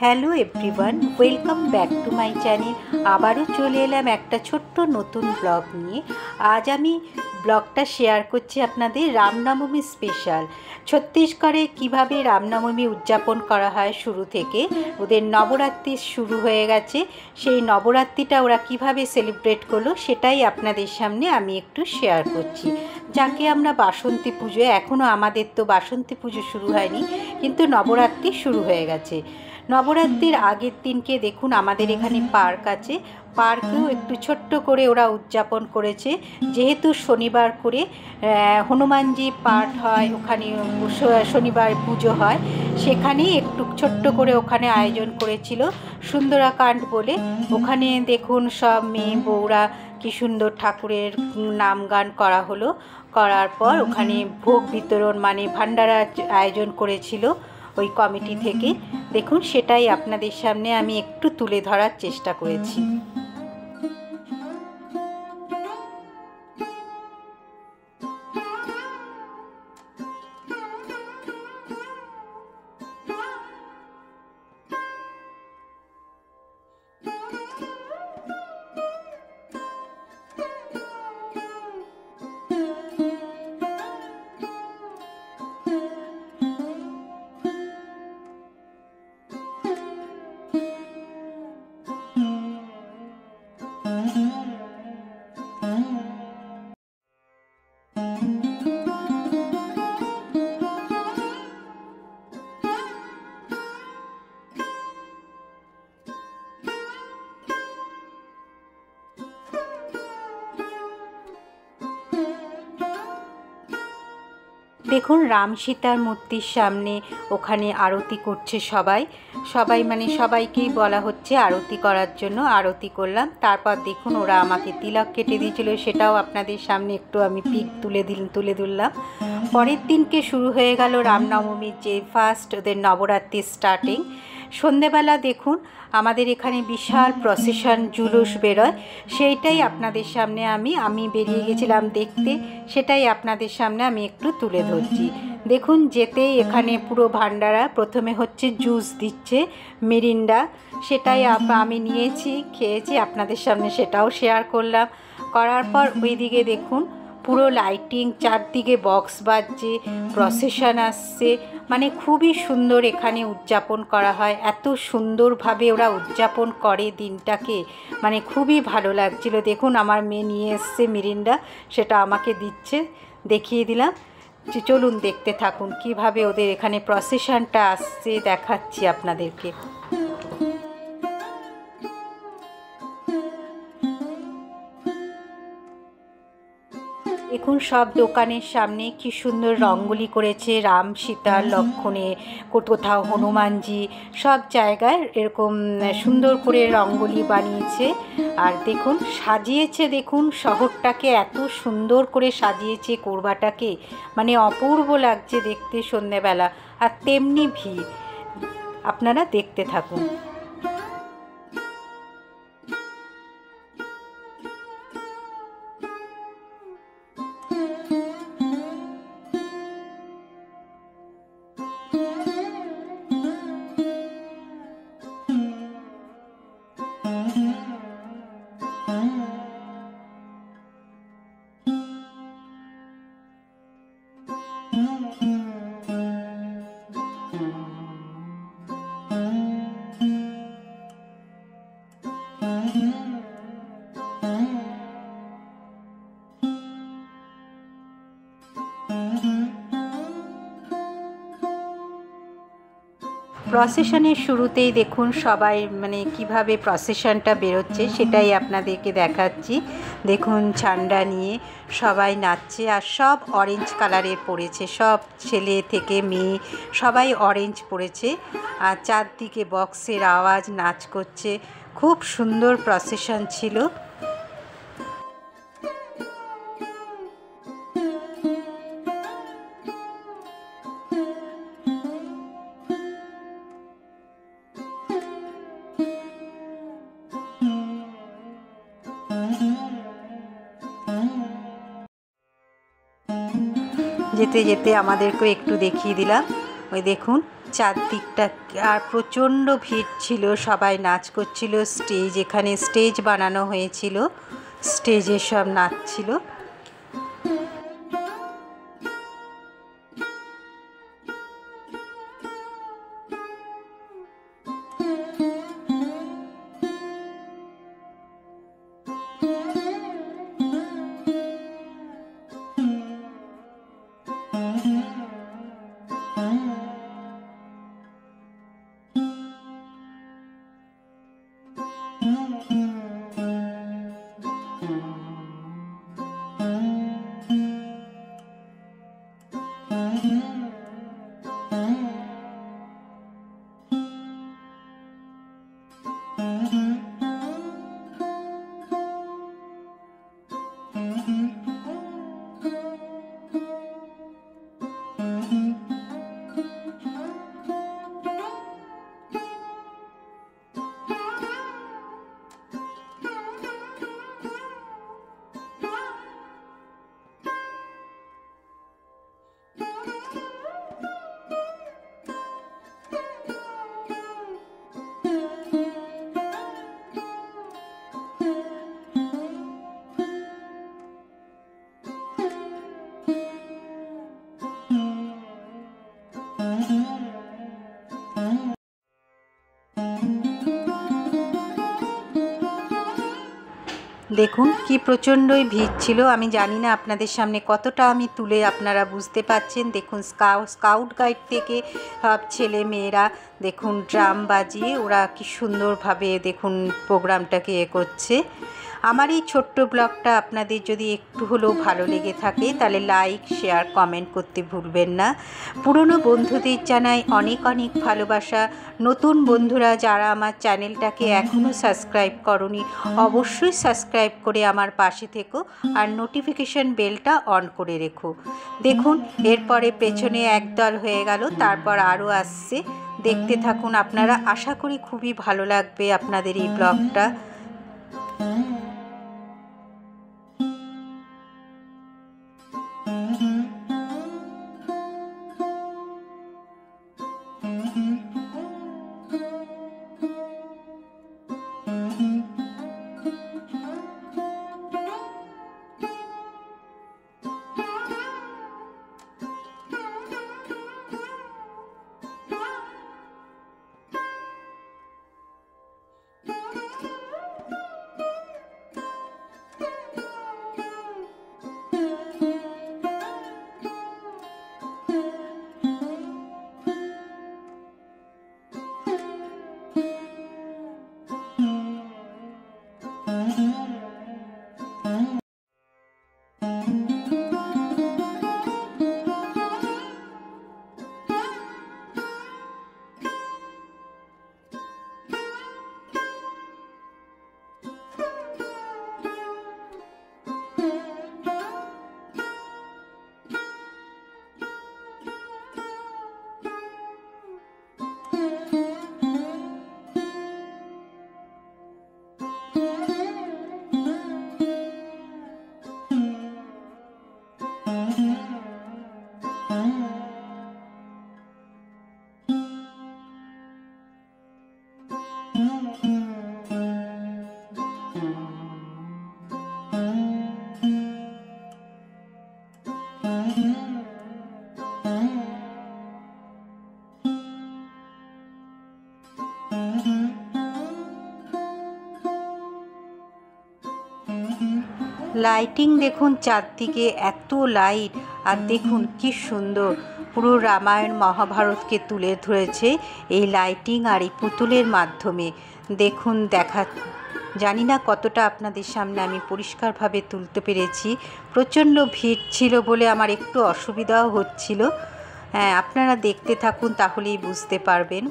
Hello everyone, welcome back to my channel. আবারও চলে এলাম একটা ছোট্ট নতুন ব্লগ নিয়ে। আজ আমি ব্লগটা শেয়ার করছি আপনাদের রামনবমী স্পেশাল। ছত্তিশগড়ে কিভাবে রামনবমী উদযাপন করা হয় শুরু থেকে, ওদের নবরাত্রি শুরু হয়ে গেছে, সেই নবরাত্রিটা ওরা কিভাবে সেলিব্রেট করলো সেটাই আপনাদের সামনে আমি একটু শেয়ার করছি। যাকে আমরা বাসন্তী পুজো, এখনও আমাদের তো বাসন্তী পুজো শুরু হয়নি, কিন্তু নবরাত্রি শুরু হয়ে গেছে। নবরাত্রির আগের দিনকে দেখুন আমাদের এখানে পার্ক আছে, পার্কেও একটু ছোট্ট করে ওরা উদযাপন করেছে। যেহেতু শনিবার করে হনুমানজি পাঠ হয়, ওখানে শনিবার পুজো হয়, সেখানেই একটু ছোট্ট করে ওখানে আয়োজন করেছিল সুন্দরাকাণ্ড বলে। ওখানে দেখুন সব মেয়ে বউরা কি সুন্দর ঠাকুরের নাম গান করা হলো। করার পর ওখানে ভোগ বিতরণ মানে ভান্ডারা আয়োজন করেছিল ওই কমিটি থেকে। দেখুন সেটাই আপনাদের সামনে আমি একটু তুলে ধরার চেষ্টা করেছি। দেখুন রাম সীতার মূর্তির সামনে ওখানে আরতি করছে সবাই মানে সবাইকেই বলা হচ্ছে আরতি করার জন্য। আরতি করলাম, তারপর দেখুন ওরা আমাকে তিলক কেটে দিয়েছিল, সেটাও আপনাদের সামনে একটু আমি পিক তুলে ধরলাম। পরের দিনকে শুরু হয়ে গেল রামনবমীর যে ফার্স্ট ওদের নবরাত্রির স্টার্টিং। সন্ধেবেলা দেখুন আমাদের এখানে বিশাল প্রসেশন জুলুস বেরোয়, সেইটাই আপনাদের সামনে আমি বেরিয়ে গেছিলাম দেখতে, সেটাই আপনাদের সামনে আমি একটু তুলে ধরছি। দেখুন যেতেই এখানে পুরো ভান্ডারা, প্রথমে হচ্ছে জুস দিচ্ছে মিরিন্ডা, সেটাই আমি নিয়েছি, খেয়েছি, আপনাদের সামনে সেটাও শেয়ার করলাম। করার পর ওইদিকে দেখুন পুরো লাইটিং, চারদিকে বক্স বাজছে, প্রসেশন আসছে, মানে খুবই সুন্দর এখানে উদযাপন করা হয়। এত সুন্দরভাবে ওরা উদযাপন করে দিনটাকে, মানে খুবই ভালো লাগছিল। দেখুন আমার মেয়ে নিয়ে এসছে মিরিন্ডা, সেটা আমাকে দিচ্ছে, দেখিয়ে দিলাম। চলুন দেখতে থাকুন কিভাবে ওদের এখানে প্রসেশনটা আসছে, দেখাচ্ছি আপনাদেরকে। দেখুন সব দোকানের সামনে কি সুন্দর রঙ্গোলি করেছে, রাম সীতা লক্ষ্মণে, কোথাও হনুমানজি, সব জায়গায় এরকম সুন্দর করে রঙ্গোলি বানিয়েছে। আর দেখুন সাজিয়েছে, দেখুন শহরটাকে এত সুন্দর করে সাজিয়েছে, কোরবাটাকে মানে অপূর্ব লাগছে দেখতে সন্ধ্যেবেলা। আর তেমনি ভিড়, আপনারা দেখতে থাকুন। প্রসেশনের শুরুতেই দেখুন সবাই মানে কিভাবে প্রসেশনটা বেরোচ্ছে সেটাই আপনাদেরকে দেখাচ্ছি। দেখুন ঝান্ডা নিয়ে সবাই নাচছে, আর সব অরেঞ্জ কালারের পরেছে, সব ছেলে থেকে মেয়ে সবাই অরেঞ্জ পরেছে, আর চারদিকে বক্সের আওয়াজ, নাচ করছে, খুব সুন্দর প্রসেশন ছিল। যেতে যেতে আমাদেরকেও একটু দেখিয়ে দিলাম। ওই দেখুন চারদিকটা। আর প্রচণ্ড ভিড় ছিল, সবাই নাচ করছিল। এখানে স্টেজ বানানো হয়েছিল, স্টেজে সব নাচছিল। দেখুন কি প্রচণ্ডই ভিড় ছিল। আমি জানি না আপনাদের সামনে কতটা আমি তুলে আপনারা বুঝতে পাচ্ছেন। দেখুন স্কাউট গাইড থেকে সব ছেলে মেয়েরা দেখুন ড্রাম বাজিয়ে ওরা কি সুন্দরভাবে দেখুন প্রোগ্রামটাকে করছে। আমার এই ছোট্ট ব্লগটা আপনাদের যদি একটু হলেও ভালো লেগে থাকে তাহলে লাইক শেয়ার কমেন্ট করতে ভুলবেন না। পুরনো বন্ধুদের জানাই অনেক অনেক ভালোবাসা। নতুন বন্ধুরা যারা আমার চ্যানেলটাকে এখনও সাবস্ক্রাইব করনি অবশ্যই সাবস্ক্রাইব করে আমার পাশে থেকো আর নোটিফিকেশন বেলটা অন করে রেখো। দেখুন এরপরে পেছনে একদল হয়ে গেল, তারপর আরও আসছে। দেখতে থাকুন আপনারা, আশা করি খুবই ভালো লাগবে আপনাদের এই ব্লগটা। লাইটিং দেখুন চারদিকে এত লাইট, আর দেখুন কি সুন্দর পুরো রামায়ণ মহাভারতকে তুলে ধরেছে এই লাইটিং আর এই পুতুলের মাধ্যমে। দেখুন জানি না কতটা আপনাদের সামনে আমি পরিষ্কারভাবে তুলতে পেরেছি। প্রচণ্ড ভিড় ছিল বলে আমার একটু অসুবিধাও হচ্ছিল। হ্যাঁ, আপনারা দেখতে থাকুন তাহলেই বুঝতে পারবেন।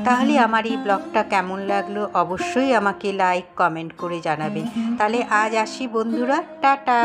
তাহলে আমার এই ব্লগটা কেমন লাগলো অবশ্যই আমাকে লাইক কমেন্ট করে জানাবেন। তাহলে আজ আসি বন্ধুরা, টাটা।